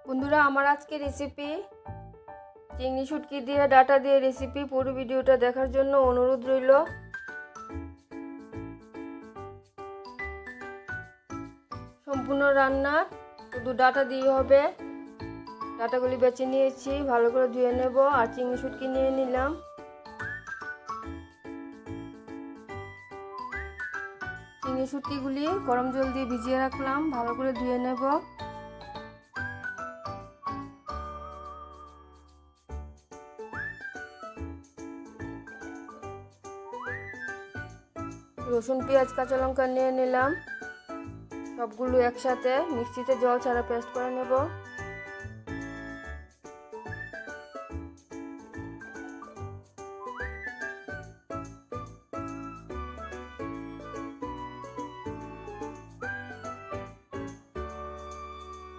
বন্ধুরা, আমার আজকে রেসিপি চিংড়ি শুটকি দিয়ে ডাটা দিয়ে রেসিপি। পুরো ভিডিওটা দেখার জন্য অনুরোধ রইল। সম্পূর্ণ রান্না শুধু ডাটা দিয়ে হবে। ডাটাগুলি বেছে নিয়েছি, ভালো করে ধুয়ে নেব। আর চিংড়ি শুটকি নিয়ে নিলাম। চিংড়ি শুটকিগুলি গরম জল দিয়ে ভিজিয়ে রাখলাম, ভালো করে ধুয়ে নেব। রসুন, পেঁয়াজ, কাঁচা লঙ্কা নিয়ে নিলাম। সবগুলো একসাথে মিক্সিতে জল ছাড়া পেস্ট করে নেব।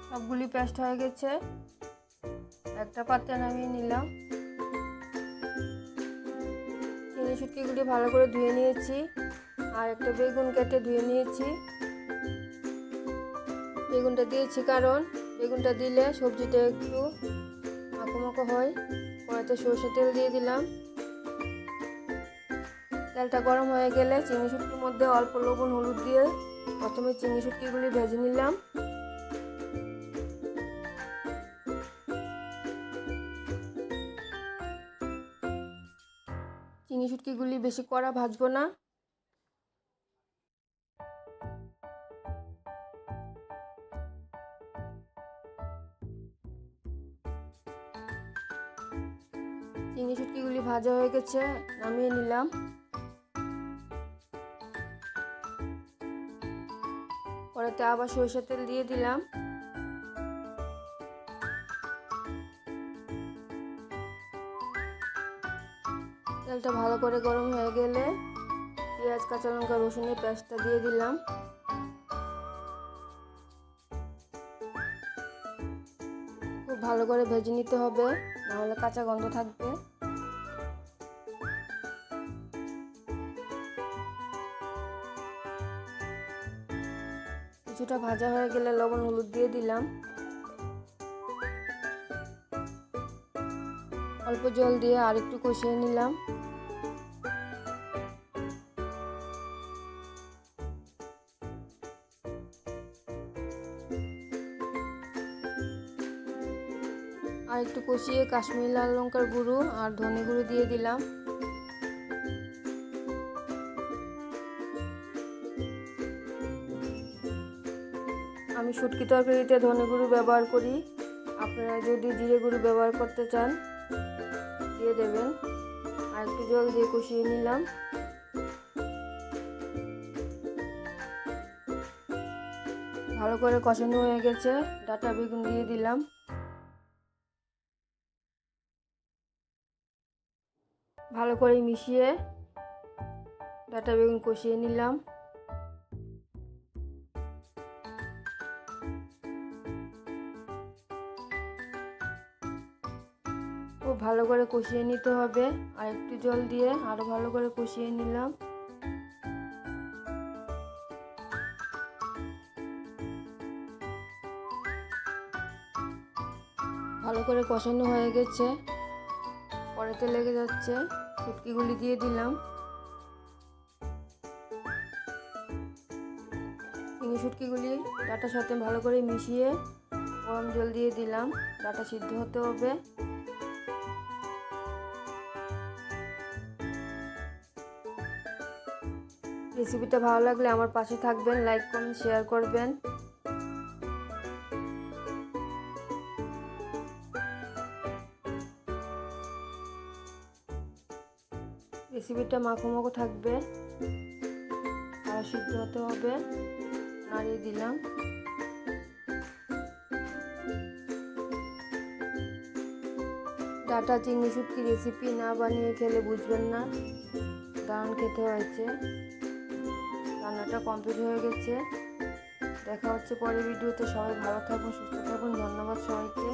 সবগুলি পেস্ট হয়ে গেছে, একটা পাত্রে নামিয়ে নিলাম। চিংড়ি শুটকিগুলি ভালো করে ধুয়ে নিয়েছি। আর একটা বেগুন কেটে ধুয়ে নিয়েছি। বেগুনটা দিয়েছি কারণ বেগুনটা দিলে সবজিটা একটু মাখো হয়। কড়াইতে সরষের তেল দিয়ে দিলাম। তেলটা গরম হয়ে গেলে চিংড়ি শুটকির মধ্যে অল্প লবণ হলুদ দিয়ে প্রথমে চিংড়ি শুটকিগুলি ভেজে নিলাম। চিংড়ি শুটকিগুলি বেশি কড়া ভাজবো না। চিংড়ি শুটকিগুলি ভাজা হয়ে গেছে, নামিয়ে নিলাম। কড়াইতে আবার সরষের তেল দিয়ে দিলাম। তেলটা ভালো করে গরম হয়ে গেলে পেঁয়াজ, কাঁচা লঙ্কা, রসুনের পেস্টটা দিয়ে দিলাম। খুব ভালো করে ভেজে নিতে হবে, নাহলে কাঁচা গন্ধ থাকবে। কিছুটা ভাজা হয়ে গেলে লবণ হলুদ দিয়ে দিলাম। অল্প জল দিয়ে আর একটু কষিয়ে নিলাম। আর একটু কষিয়ে কাশ্মীরি লাল লঙ্কার গুঁড়ো আর ধনে গুঁড়ো দিয়ে দিলাম। আমি শুটকি তরকারিতে ধনে গুঁড়ো ব্যবহার করি। আপনারা যদি জিরে গুঁড়ো ব্যবহার করতে চান দিয়ে দেবেন। আর একটু জল দিয়ে কষিয়ে নিলাম। ভালো করে কষানো হয়ে গেছে, ডাটা বেগুন দিয়ে দিলাম। ভালো করে মিশিয়ে ডাটা বেগুন কষিয়ে নিলাম। খুব ভালো করে কষিয়ে নিতে হবে। আর একটু জল দিয়ে আরো ভালো করে কষিয়ে নিলাম। ভালো করে কষানো হয়ে গেছে, কড়াইতে লেগে যাচ্ছে। শুটকিগুলি দিয়ে দিলাম। চিংড়ি শুটকিগুলি ডাটার সাথে ভালো করে মিশিয়ে গরম জল দিয়ে দিলাম। ডাটা সিদ্ধ হতে হবে। রেসিপিটা ভালো লাগলে আমার পাশে থাকবেন, লাইক কমেন্ট শেয়ার করবেন। রেসিপিটা মাখো থাকবে, আর সিদ্ধ হতে হবে। নাড়িয়ে দিলাম। ডাটা চিংড়ি শুটকি রেসিপি না বানিয়ে খেলে বুঝবেন না, দারুণ খেতে হয়েছে। রান্নাটা কমপ্লিট হয়ে গেছে। দেখা হচ্ছে পরের ভিডিওতে। সবাই ভালো থাকুন, সুস্থ থাকুন। ধন্যবাদ সবাইকে।